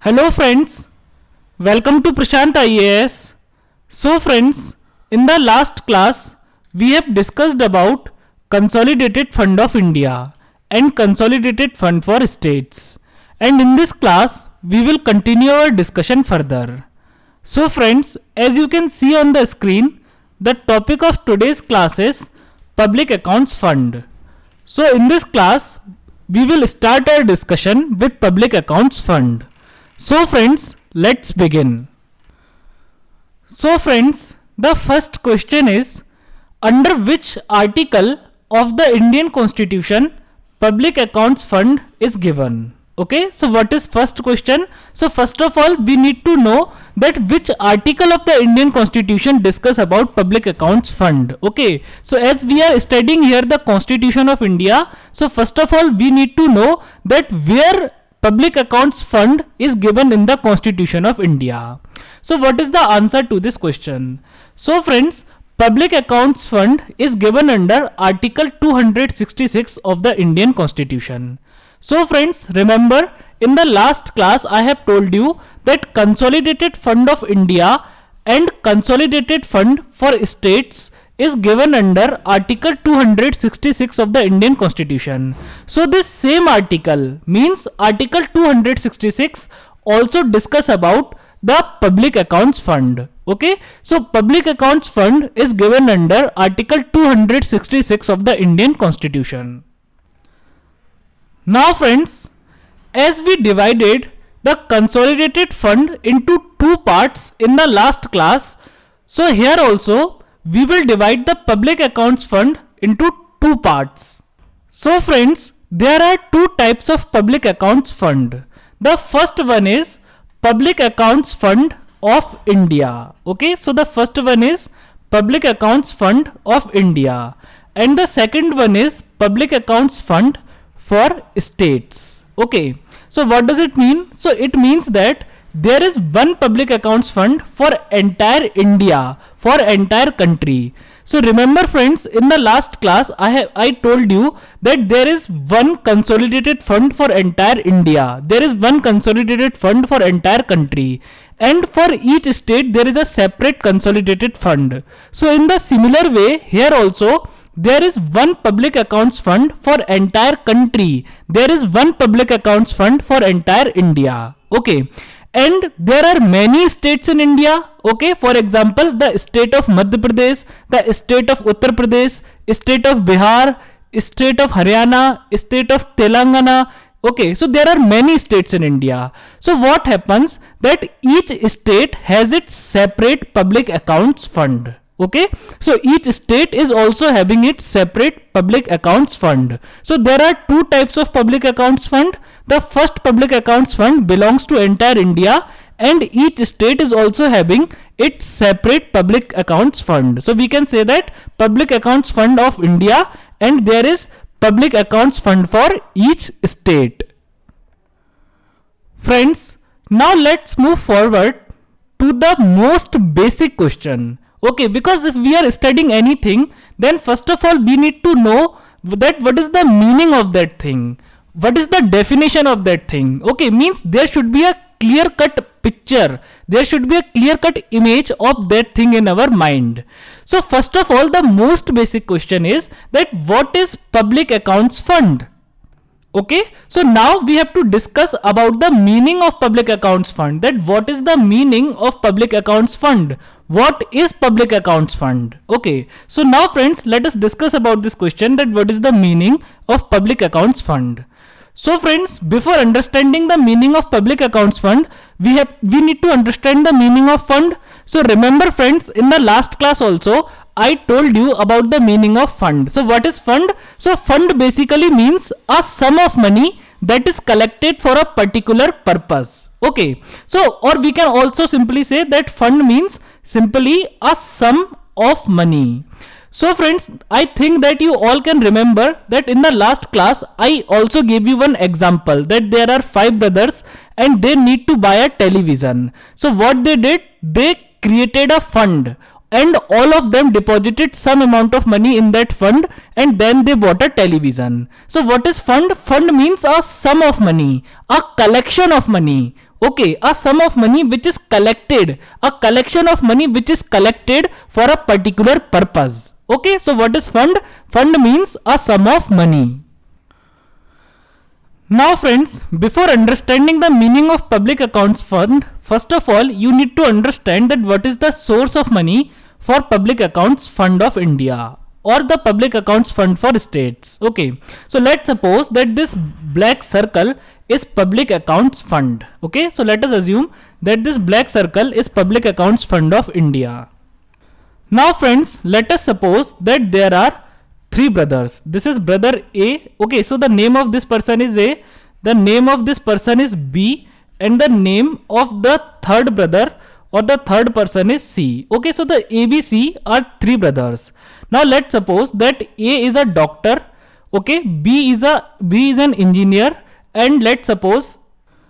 Hello friends, welcome to Prashant IAS. So friends, in the last class we have discussed about Consolidated Fund of India and Consolidated Fund for States, and in this class we will continue our discussion further. So friends, as you can see on the screen, the topic of today's class is Public Accounts Fund. So in this class we will start our discussion with Public Accounts Fund. So friends, let's begin. So friends, the first question is, under which article of the Indian Constitution Public Accounts Fund is given? Okay, so what is first question? So first of all, we need to know that which article of the Indian Constitution discuss about Public Accounts Fund. Okay, so as we are studying here the Constitution of India, so first of all we need to know that where Public Accounts Fund is given in the Constitution of India. So what is the answer to this question? So friends, Public Accounts Fund is given under Article 266 of the Indian Constitution. So friends, remember in the last class I have told you that Consolidated Fund of India and Consolidated Fund for States is given under Article 266 of the Indian Constitution. So this same article means Article 266 also discuss about the Public Accounts Fund. Okay, so Public Accounts Fund is given under Article 266 of the Indian Constitution. Now friends, as we divided the Consolidated Fund into two parts in the last class, so here also we will divide the Public Accounts Fund into two parts. So friends, there are two types of Public Accounts Fund. The first one is Public Accounts Fund of India. Okay, so the first one is Public Accounts Fund of India, and the second one is Public Accounts Fund for States. Okay, so what does it mean? So it means that there is one Public Accounts Fund for entire India, for entire country. So remember friends, in the last class I told you that there is one consolidated fund for entire India, there is one consolidated fund for entire country, and for each state there is a separate consolidated fund. So in the similar way, here also there is one Public Accounts Fund for entire country, there is one Public Accounts Fund for entire India. Okay, and there are many states in India. Okay, for example, the state of Madhya Pradesh, the state of Uttar Pradesh, state of Bihar, state of Haryana, state of Telangana. Okay, so there are many states in India. So what happens that each state has its separate Public Accounts Fund. Okay, so each state is also having its separate Public Accounts Fund. So there are two types of Public Accounts Fund. The first Public Accounts Fund belongs to entire India, and each state is also having its separate Public Accounts Fund. So we can say that Public Accounts Fund of India, and there is Public Accounts Fund for each state. Friends, now let's move forward to the most basic question. Okay, because if we are studying anything, then first of all we need to know that what is the meaning of that thing, what is the definition of that thing. Okay, means there should be a clear cut picture, there should be a clear cut image of that thing in our mind. So first of all, the most basic question is that what is Public Accounts Fund? Okay, so now we have to discuss about the meaning of Public Accounts Fund, that what is the meaning of Public Accounts Fund, what is Public Accounts Fund. Okay, so now friends, let us discuss about this question, that what is the meaning of Public Accounts Fund. So friends, before understanding the meaning of Public Accounts Fund, we need to understand the meaning of fund. So remember friends, in the last class also I told you about the meaning of fund. So what is fund? So fund basically means a sum of money that is collected for a particular purpose. Okay, so or we can also simply say that fund means simply a sum of money. So friends, I think that you all can remember that in the last class I also gave you one example, that there are 5 brothers and they need to buy a television. So what they did, they created a fund and all of them deposited some amount of money in that fund, and then they bought a television. So what is fund? Fund means a sum of money, a collection of money. Okay, a sum of money which is collected, a collection of money which is collected for a particular purpose. Okay, so what is fund? Fund means a sum of money. Now friends, before understanding the meaning of public accounts fund, first of all you need to understand that what is the source of money for public accounts fund of India or the public accounts fund for states. Okay, so let's suppose that this black circle is public accounts fund. Okay, so let us assume that this black circle is public accounts fund of India. Now friends, let us suppose that there are three brothers. This is brother A. Okay, so the name of this person is A, the name of this person is B, and the name of the third brother or the third person is C. Okay, so the ABC are three brothers. Now let's suppose that A is a doctor, okay, B is an engineer, and let's suppose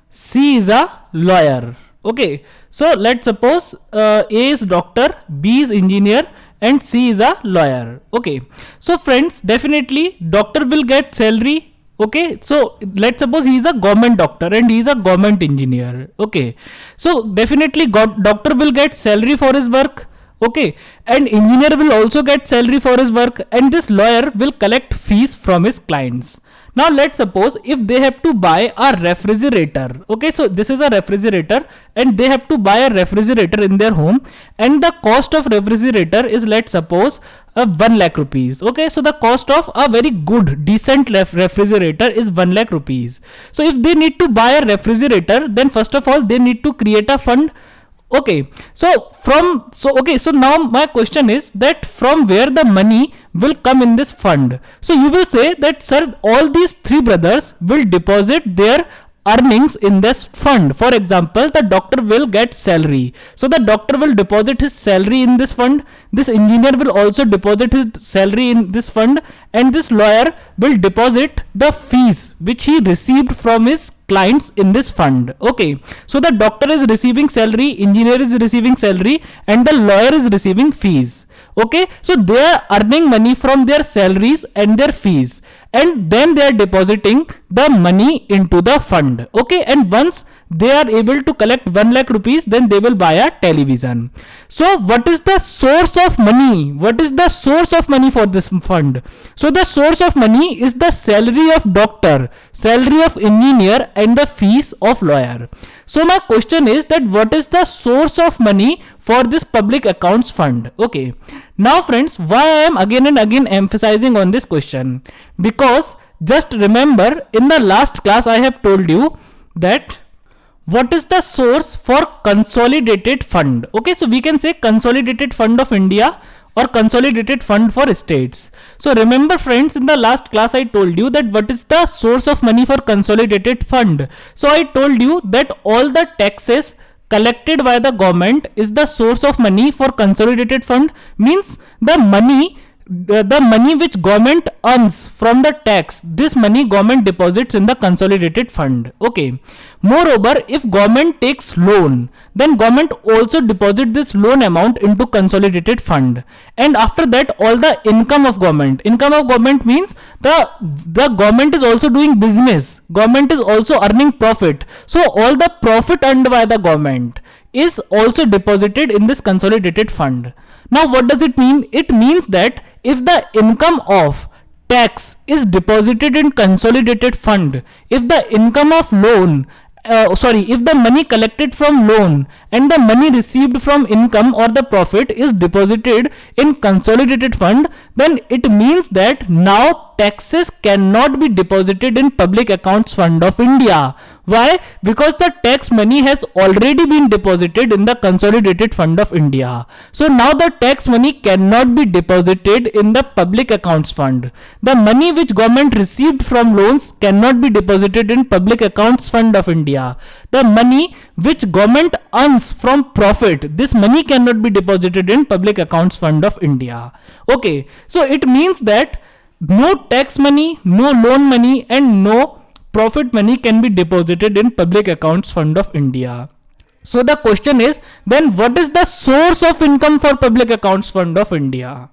C is a lawyer. Okay, so let's suppose A is doctor, B is engineer, and C is a lawyer. Okay, so friends, definitely doctor will get salary. Okay, so let's suppose he is a government doctor and he is a government engineer. Okay, so definitely doctor will get salary for his work. Okay, and engineer will also get salary for his work, and this lawyer will collect fees from his clients. Now let's suppose if they have to buy a refrigerator. Okay, so this is a refrigerator and they have to buy a refrigerator in their home, and the cost of refrigerator is, let's suppose, 1 lakh rupees. Okay, so the cost of a very good decent refrigerator is 1 lakh rupees. So if they need to buy a refrigerator, then first of all they need to create a fund. Okay, so now my question is that from where the money will come in this fund. So you will say that, sir, all these three brothers will deposit their earnings in this fund. For example, the doctor will get salary, so the doctor will deposit his salary in this fund. This engineer will also deposit his salary in this fund, and this lawyer will deposit the fees which he received from his clients in this fund. Okay, so the doctor is receiving salary, engineer is receiving salary, and the lawyer is receiving fees. Okay, so they are earning money from their salaries and their fees, and then they are depositing the money into the fund. Okay, and once they are able to collect 1 lakh rupees, then they will buy a television. So what is the source of money? What is the source of money for this fund? So the source of money is the salary of doctor, salary of engineer, and the fees of lawyer. So my question is that what is the source of money for this public accounts fund? Okay, now friends, why I am again and again emphasizing on this question? Because just remember, in the last class I have told you that what is the source for consolidated fund. Okay, so we can say consolidated fund of India or consolidated fund for states. So remember friends, in the last class I told you that what is the source of money for consolidated fund. So I told you that all the taxes collected by the government is the source of money for consolidated fund. Means the money which government earns from the tax, this money government deposits in the consolidated fund. Okay, moreover, if government takes loan, then government also deposit this loan amount into consolidated fund. And after that, all the income of government means the government is also doing business, government is also earning profit, so all the profit earned by the government is also deposited in this consolidated fund. Now what does it mean? It means that if the income of tax is deposited in consolidated fund, if the income of loan if the money collected from loan and the money received from income or the profit is deposited in consolidated fund, then it means that now taxes cannot be deposited in public accounts fund of India. Why? Because the tax money has already been deposited in the consolidated fund of India. So now the tax money cannot be deposited in the public accounts fund. The money which government received from loans cannot be deposited in public accounts fund of India. The money which government earns from profit, this money cannot be deposited in public accounts fund of India. Okay, so it means that no tax money, no loan money, and no profit money can be deposited in public accounts fund of India. So the question is, then what is the source of income for Public Accounts Fund of India?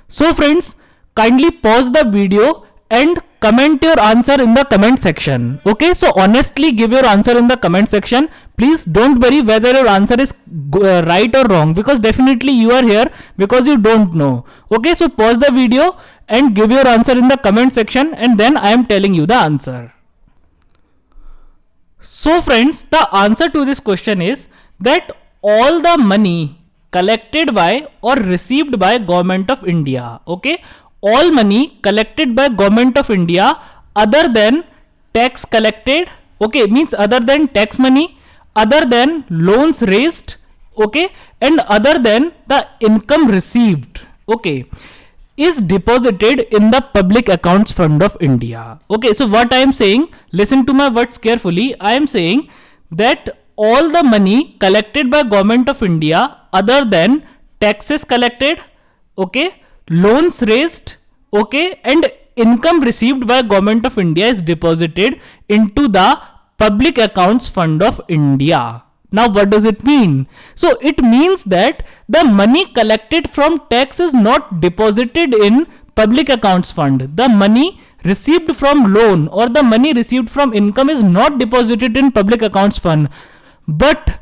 So friends, kindly pause the video and comment your answer in the comment section. Okay, so honestly give your answer in the comment section. Please don't worry whether your answer is right or wrong, because definitely you are here because you don't know. Okay, so pause the video and give your answer in the comment section, and then I am telling you the answer. So friends, the answer to this question is that all the money collected by or received by Government of India, okay, all money collected by Government of India other than tax collected, okay, means other than tax money, other than loans raised, okay, and other than the income received, okay, is deposited in the Public Accounts Fund of India. Okay, so what I am saying, listen to my words carefully. I am saying that all the money collected by Government of India other than taxes collected, okay, loans raised, okay, and income received by Government of India is deposited into the Public Accounts Fund of India. Now what does it mean? So it means that the money collected from tax is not deposited in Public Accounts Fund. The money received from loan or the money received from income is not deposited in Public Accounts Fund. But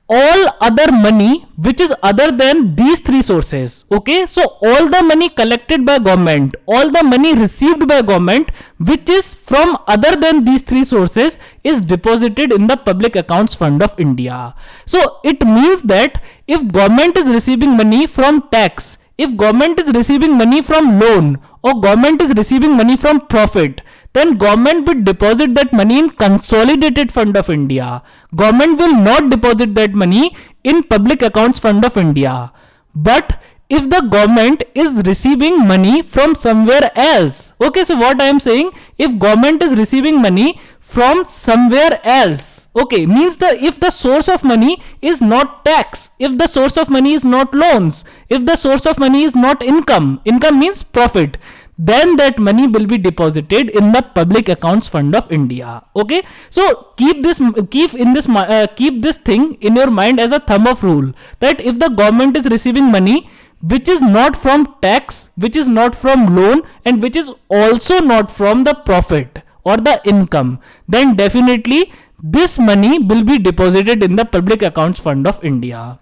all other money which is other than these three sources, okay, so all the money collected by government, all the money received by government which is from other than these three sources is deposited in the Public Accounts Fund of India. So it means that if government is receiving money from tax, if government is receiving money from loan, or government is receiving money from profit, then government will deposit that money in Consolidated Fund of India. Government will not deposit that money in Public Accounts Fund of India. But if the government is receiving money from somewhere else, okay, so what I am saying, if government is receiving money from somewhere else, okay, means if the source of money is not tax, if the source of money is not loans, if the source of money is not income means profit, then that money will be deposited in the Public Accounts Fund of India. Okay, so keep this thing in your mind as a thumb of rule, that if the government is receiving money which is not from tax, which is not from loan, and which is also not from the profit or the income, then definitely this money will be deposited in the Public Accounts Fund of India.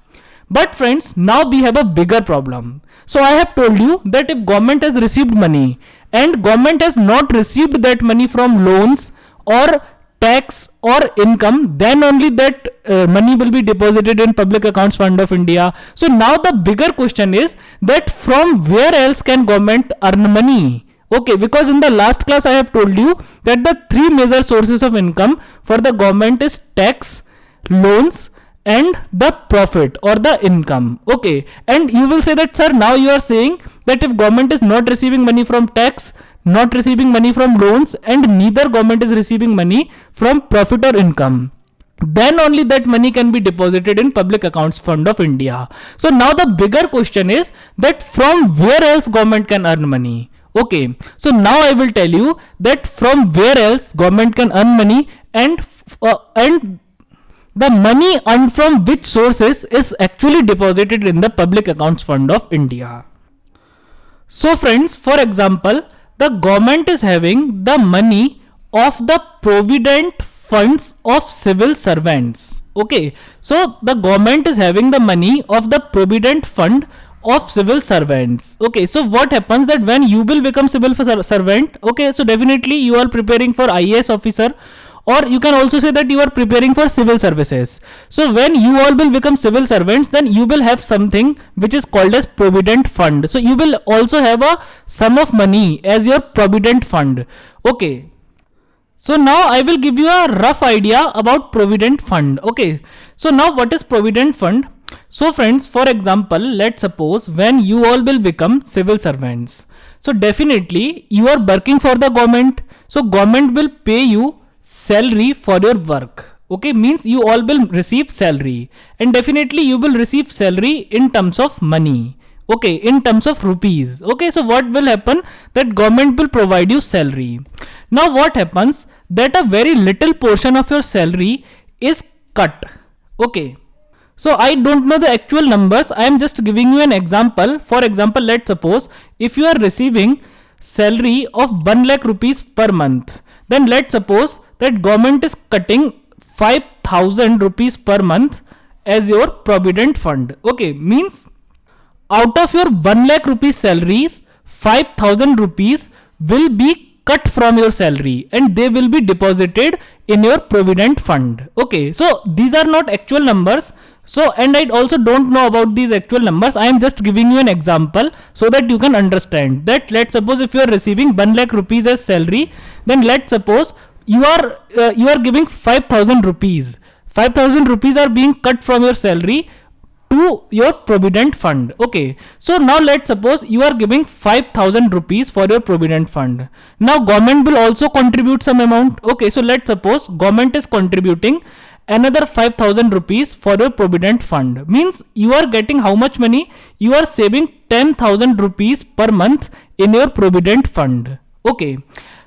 But friends, now we have a bigger problem. So I have told you that if government has received money and government has not received that money from loans or tax or income, then only that money will be deposited in Public Accounts Fund of India. So now the bigger question is that from where else can government earn money? Okay, because in the last class I have told you that the three major sources of income for the government is tax, loans, and the profit or the income. Okay, and you will say that, sir, now you are saying that if government is not receiving money from tax, not receiving money from loans, and neither government is receiving money from profit or income, then only that money can be deposited in Public Accounts Fund of India. So now the bigger question is that from where else government can earn money? Okay, so now I will tell you that from where else government can earn money, and the money earned from which sources is actually deposited in the Public Accounts Fund of India. So friends, for example, the government is having the money of the provident funds of civil servants. Okay, so the government is having the money of the provident fund of civil servants. Okay, so what happens that when you will become civil servant, okay, so definitely you are preparing for IAS officer, or you can also say that you are preparing for civil services. So when you all will become civil servants, then you will have something which is called as provident fund. So you will also have a sum of money as your provident fund. Okay, so now I will give you a rough idea about provident fund. Okay, so now what is provident fund? So friends, for example, let's suppose when you all will become civil servants, so definitely you are working for the government, so government will pay you salary for your work. Okay, means you all will receive salary, and definitely you will receive salary in terms of money. Okay, in terms of rupees. Okay, so what will happen, that government will provide you salary. Now what happens, that a very little portion of your salary is cut. Okay. So I don't know the actual numbers. I am just giving you an example. For example, let's suppose if you are receiving salary of 1 lakh rupees per month, then let's suppose that government is cutting 5,000 rupees per month as your provident fund. Okay, means out of your 1 lakh rupees salaries, 5,000 rupees will be cut from your salary and they will be deposited in your provident fund. Okay, so these are not actual numbers. So, and I also don't know about these actual numbers. I am just giving you an example so that you can understand that. Let's suppose if you are receiving 1 lakh rupees as salary, then let's suppose you are giving 5,000 rupees. 5,000 rupees are being cut from your salary to your provident fund. Okay, so now let's suppose you are giving 5,000 rupees for your provident fund. Now government will also contribute some amount. Okay, so let's suppose government is contributing another 5,000 rupees for your provident fund. Means you are getting how much money? You are saving 10,000 rupees per month in your provident fund. Okay,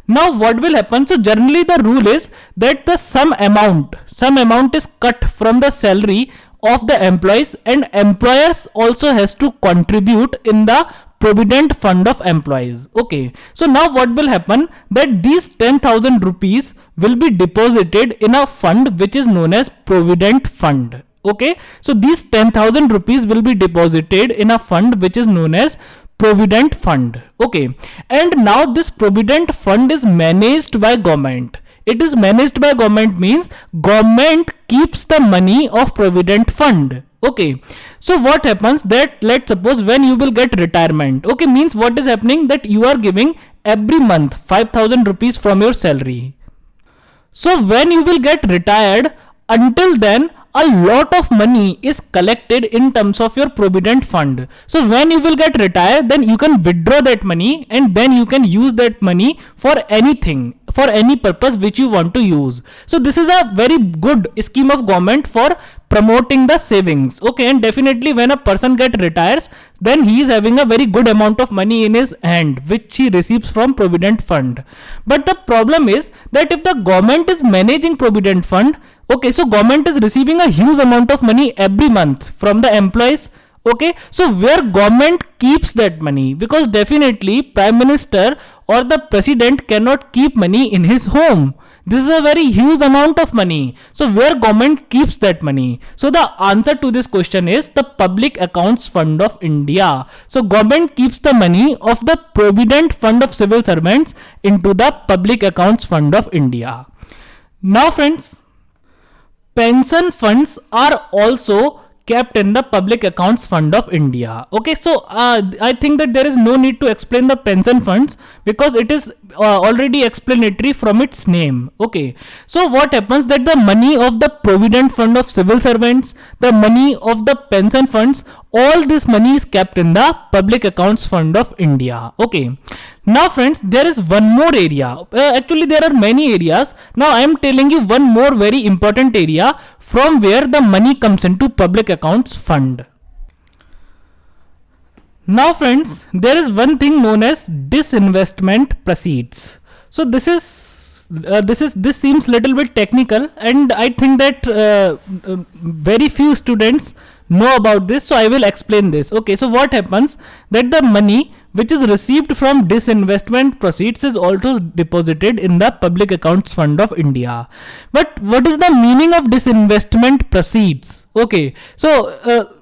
now what will happen? So generally the rule is that the some amount is cut from the salary of the employees, and employers also has to contribute in the provident fund of employees. Okay, so now what will happen, that these 10,000 rupees will be deposited in a fund which is known as provident fund. Okay, so these 10,000 rupees will be deposited in a fund which is known as provident fund. Okay, and now this provident fund is managed by government. It is managed by government means government keeps the money of provident fund. Okay, so what happens, that let's suppose when you will get retirement. Okay, means what is happening, that you are giving every month 5,000 rupees from your salary. So when you will get retired, until then a lot of money is collected in terms of your provident fund. So when you will get retired, then you can withdraw that money and then you can use that money for anything, for any purpose which you want to use. So this is a very good scheme of government for promoting the savings. Okay, and definitely when a person get retires, then he is having a very good amount of money in his hand which he receives from provident fund. But the problem is that if the government is managing provident fund, okay, so government is receiving a huge amount of money every month from the employees. Okay, so where government keeps that money, because definitely prime minister or the president cannot keep money in his home. This is a very huge amount of money. So where government keeps that money? So the answer to this question is the Public Accounts Fund of India. So government keeps the money of the Provident Fund of Civil Servants into the Public Accounts Fund of India. Now friends, pension funds are also kept in the Public Accounts Fund of India. Okay, so I think that there is no need to explain the pension funds because it is already explanatory from its name. Okay, so what happens, that the money of the Provident Fund of Civil Servants, the money of the pension funds, all this money is kept in the Public Accounts Fund of India. Okay, now friends, there is one more area. Actually there are many areas. Now I am telling you one more very important area from where the money comes into Public Accounts Fund. Now friends, there is one thing known as disinvestment proceeds. So this seems little bit technical, and I think that very few students know about this, so I will explain this. Okay, so what happens, that the money which is received from disinvestment proceeds is also deposited in the Public Accounts Fund of India. But what is the meaning of disinvestment proceeds? Okay, so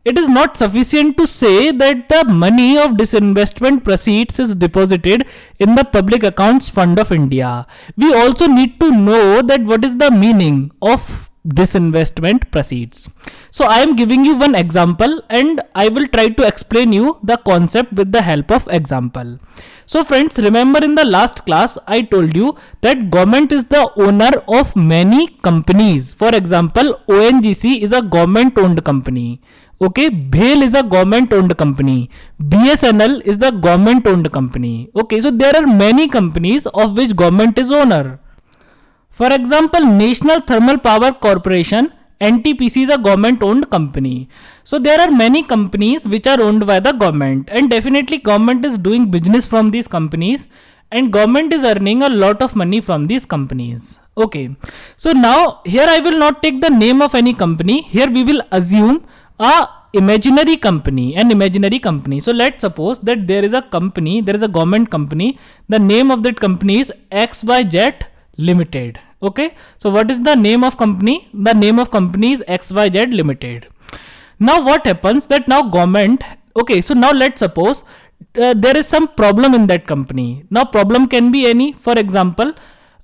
it is not sufficient to say that the money of disinvestment proceeds is deposited in the Public Accounts Fund of India. We also need to know that what is the meaning of disinvestment proceeds. So I am giving you one example and I will try to explain you the concept with the help of example. So friends, remember in the last class I told you that government is the owner of many companies. For example, ONGC is a government owned company. Okay, BHEL is a government owned company. BSNL is the government owned company. Okay, so there are many companies of which government is owner. For example, National Thermal Power Corporation, NTPC, is a government owned company. So there are many companies which are owned by the government, and definitely government is doing business from these companies and government is earning a lot of money from these companies. Okay, so now here I will not take the name of any company. Here we will assume a imaginary company, an imaginary company. So let's suppose that there is a company, there is a government company. The name of that company is XYZ Limited. Okay, so what is the name of company? The name of company is XYZ Limited. Now what happens that now government, okay, so now let's suppose there is some problem in that company. Now problem can be any, for example,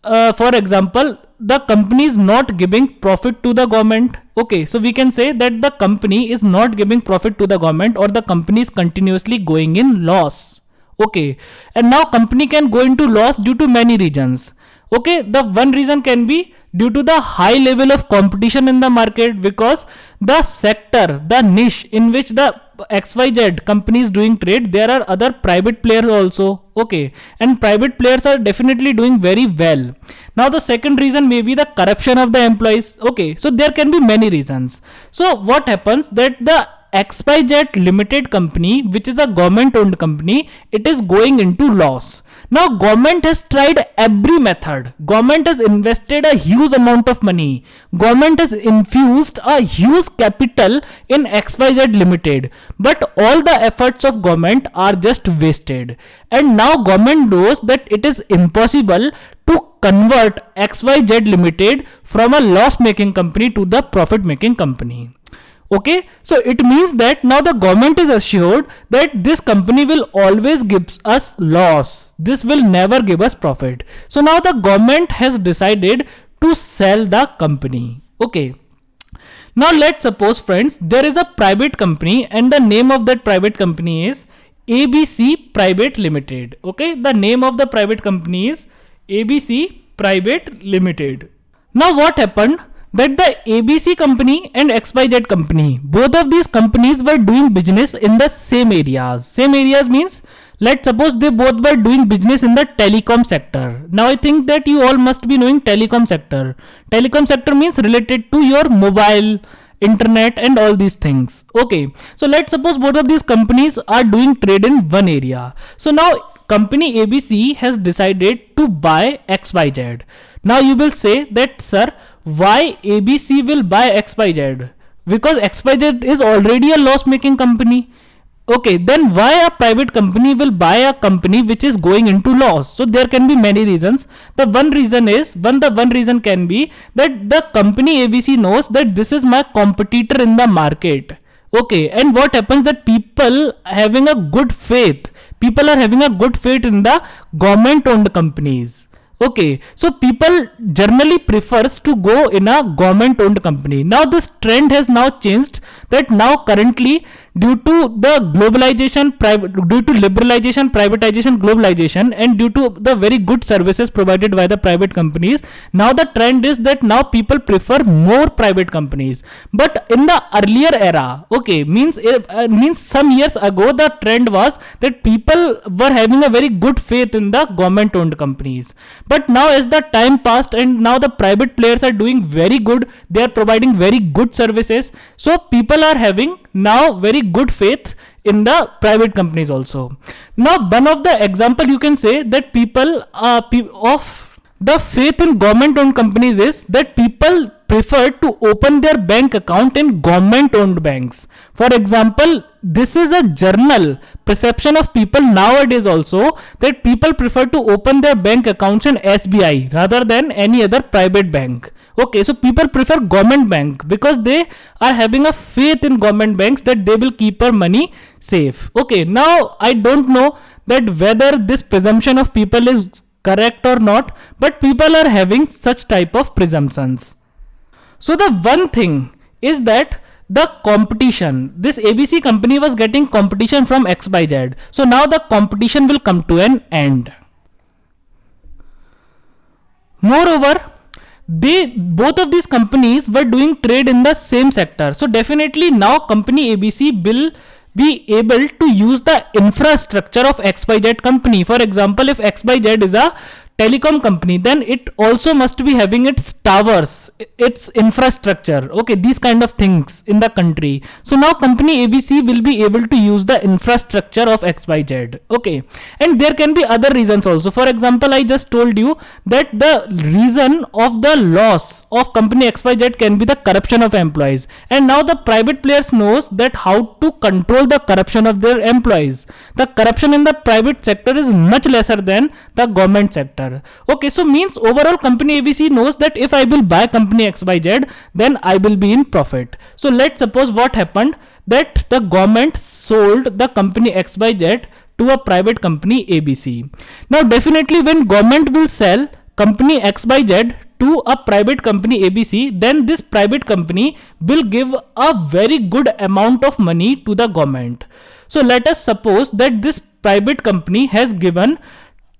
the company is not giving profit to the government. Okay, so we can say that the company is not giving profit to the government, or the company is continuously going in loss. Okay, and now company can go into loss due to many reasons. Okay, the one reason can be due to the high level of competition in the market, because the sector, the niche in which the XYZ company is doing trade, there are other private players also. Okay, and private players are definitely doing very well. Now the second reason may be the corruption of the employees. Okay, so there can be many reasons. So what happens that the XYZ Limited company, which is a government owned company, it is going into loss. Now government has tried every method. Government has invested a huge amount of money. Government has infused a huge capital in XYZ Limited. But all the efforts of government are just wasted. And now government knows that it is impossible to convert XYZ Limited from a loss making company to the profit making company. Okay, so it means that now the government is assured that this company will always give us loss. This will never give us profit. So now the government has decided to sell the company. Okay. Now let's suppose, friends, there is a private company and the name of that private company is ABC Private Limited. Okay, the name of the private company is ABC Private Limited. Now what happened? That the ABC company and XYZ company, both of these companies were doing business in the same areas. Same areas means, let's suppose they both were doing business in the telecom sector. Now I think that you all must be knowing telecom sector. Telecom sector means related to your mobile, internet and all these things. Okay, so let's suppose both of these companies are doing trade in one area. So now company ABC has decided to buy XYZ. Now you will say that, sir, why ABC will buy XYZ? Because XYZ is already a loss making company. Okay, then why a private company will buy a company which is going into loss? So there can be many reasons. The one reason can be that the company ABC knows that this is my competitor in the market. Okay, and what happens that people are having a good faith in the government owned companies. Okay, so people generally prefers to go in a government owned company. Now this trend has now changed, that now currently due to the globalization, due to liberalization, privatization, globalization, and due to the very good services provided by the private companies, now the trend is that now people prefer more private companies. But in the earlier era, okay, means some years ago the trend was that people were having a very good faith in the government owned companies. But now as the time passed and now the private players are doing very good, they are providing very good services, so people are having now very good faith in the private companies also. Now one of the example you can say that people of the faith in government owned companies is that people prefer to open their bank account in government owned banks. For example, this is a general perception of people nowadays also, that people prefer to open their bank accounts in SBI rather than any other private bank. Okay, so people prefer government bank because they are having a faith in government banks that they will keep our money safe. Okay, now I don't know that whether this presumption of people is correct or not, but people are having such type of presumptions. So the one thing is that the competition, this ABC company was getting competition from XYZ. So now the competition will come to an end. Moreover, both of these companies were doing trade in the same sector. So definitely now company ABC will be able to use the infrastructure of XYZ company. For example, if XYZ is a telecom company, then it also must be having its towers, its infrastructure, okay, these kind of things in the country. So now company ABC will be able to use the infrastructure of XYZ, okay. And there can be other reasons also. For example, I just told you that the reason of the loss of company XYZ can be the corruption of employees, and now the private players knows that how to control the corruption of their employees. The corruption in the private sector is much lesser than the government sector, okay. So means overall company ABC knows that if I will buy company XYZ, then I will be in profit. So let's suppose what happened, that the government sold the company XYZ to a private company ABC. Now definitely when government will sell company XYZ to a private company ABC, then this private company will give a very good amount of money to the government. So let us suppose that this private company has given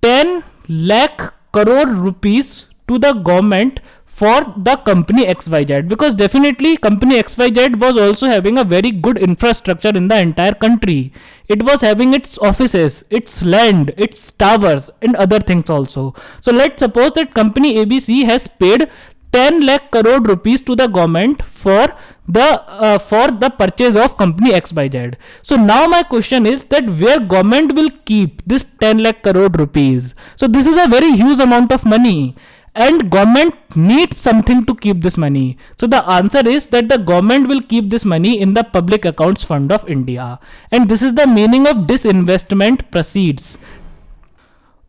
10 lakh crore rupees to the government for the company XYZ, because definitely company XYZ was also having a very good infrastructure in the entire country. It was having its offices, its land, its towers and other things also. So let's suppose that company ABC has paid 10 lakh crore rupees to the government for the purchase of company XYZ. So now my question is that where government will keep this 10 lakh crore rupees? So this is a very huge amount of money, and government needs something to keep this money. So the answer is that the government will keep this money in the Public Accounts Fund of India, and this is the meaning of disinvestment proceeds.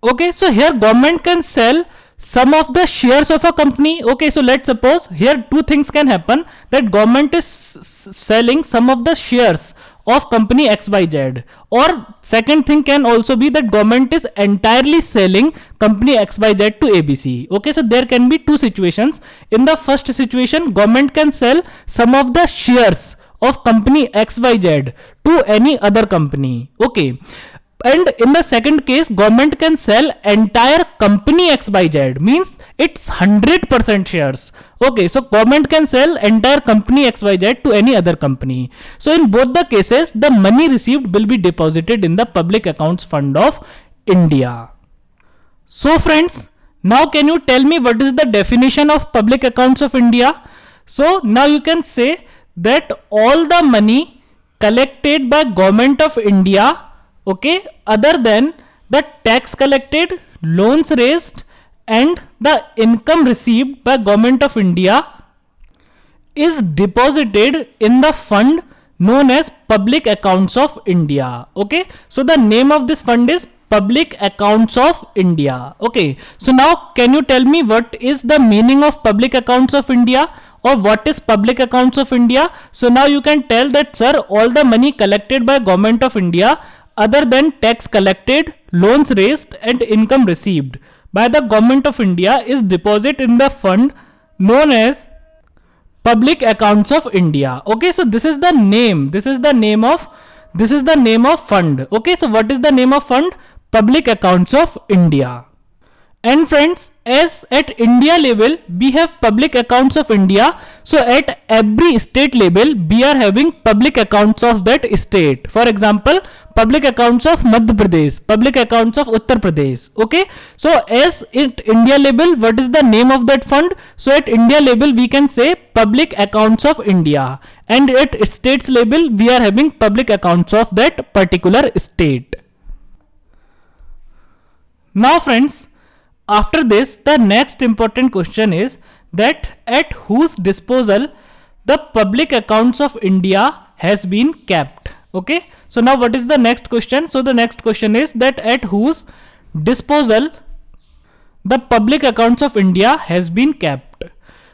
Okay, so here government can sell some of the shares of a company. Okay, so let's suppose here two things can happen, that government is selling some of the shares of company XYZ, or second thing can also be that government is entirely selling company XYZ to ABC. Okay, so there can be two situations. In the first situation, government can sell some of the shares of company XYZ to any other company, okay. And in the second case, government can sell entire company XYZ, means it's 100% shares. Okay, so government can sell entire company XYZ to any other company. So in both the cases, the money received will be deposited in the Public Accounts Fund of India. So friends, now can you tell me what is the definition of Public Accounts of India? So now you can say that all the money collected by Government of India, okay, other than the tax collected, loans raised and the income received by Government of India, is deposited in the fund known as Public Accounts of India. Okay, so the name of this fund is Public Accounts of India. Okay, so now can you tell me what is the meaning of Public Accounts of India, or what is Public Accounts of India? So now you can tell that, sir, all the money collected by Government of India other than tax collected, loans raised and income received by the Government of India is deposited in the fund known as Public Accounts of India. Okay, so this is the name, this is the name of fund. Okay, so what is the name of fund? Public Accounts of India. And friends, as at India level we have Public Accounts of India, so at every state level we are having public accounts of that state. For example, Public Accounts of Madhya Pradesh, Public Accounts of Uttar Pradesh. Okay, so as at India level, what is the name of that fund? So at India level we can say Public Accounts of India, and at states level we are having public accounts of that particular state. Now friends, after this, the next important question is that at whose disposal the Public Accounts of India has been kept. Okay, so now what is the next question? So the next question is that at whose disposal the Public Accounts of India has been kept.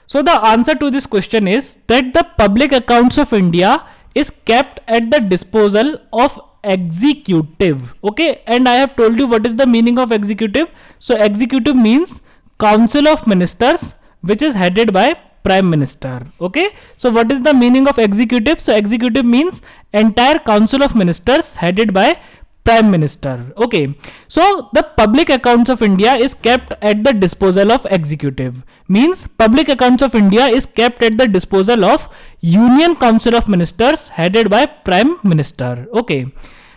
So the answer to this question is that the Public Accounts of India is kept at the disposal of executive. Okay, and I have told you what is the meaning of executive. So executive means Council of Ministers, which is headed by Prime Minister. Okay, so what is the meaning of executive? So executive means entire Council of Ministers headed by Prime Minister. Okay, so the Public Accounts of India is kept at the disposal of executive, means Public Accounts of India is kept at the disposal of Union Council of Ministers headed by Prime Minister. Okay,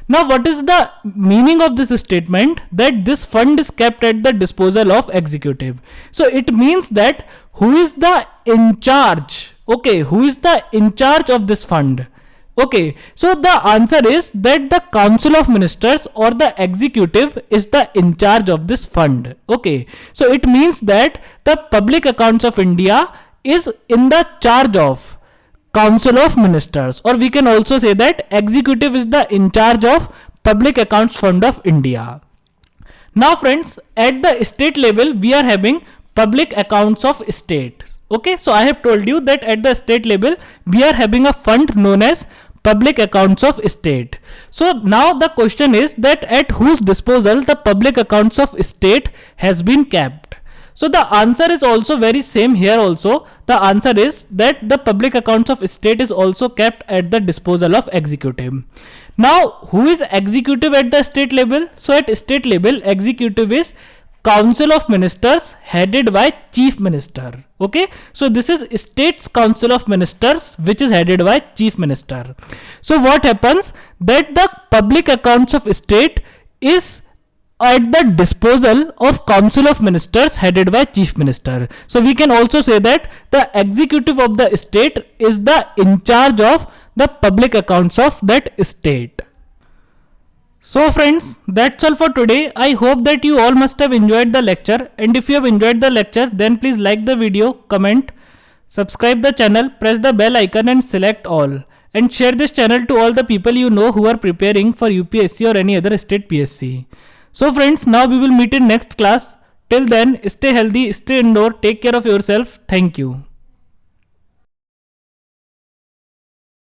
Now, what is the meaning of this statement that this fund is kept at the disposal of executive? So it means that who is the in charge? Okay, who is the in charge of this fund? Okay, so the answer is that the Council of Ministers or the executive is the in charge of this fund. Okay, so it means that the Public Accounts of India is in the charge of Council of Ministers, or we can also say that executive is the in charge of Public Accounts Fund of India. Now friends, at the state level we are having Public Accounts of State. Okay, so I have told you that at the state level we are having a fund known as Public Accounts of State. So now the question is that at whose disposal the Public Accounts of State has been kept. So the answer is also very same here also. The answer is that the Public Accounts of State is also kept at the disposal of executive. Now who is executive at the state level? So at state level executive is Council of Ministers headed by Chief Minister. Okay, so this is State's Council of Ministers which is headed by Chief Minister. So what happens that the Public Accounts of State is at the disposal of Council of Ministers headed by Chief Minister. So we can also say that the executive of the state is the in charge of the public accounts of that state. So friends, that's all for today. I hope that you all must have enjoyed the lecture, and if you have enjoyed the lecture then please like the video, comment, subscribe the channel, press the bell icon and select all, and share this channel to all the people you know who are preparing for UPSC or any other state PSC. So friends, now we will meet in next class. Till then, stay healthy, stay indoor, take care of yourself. Thank you.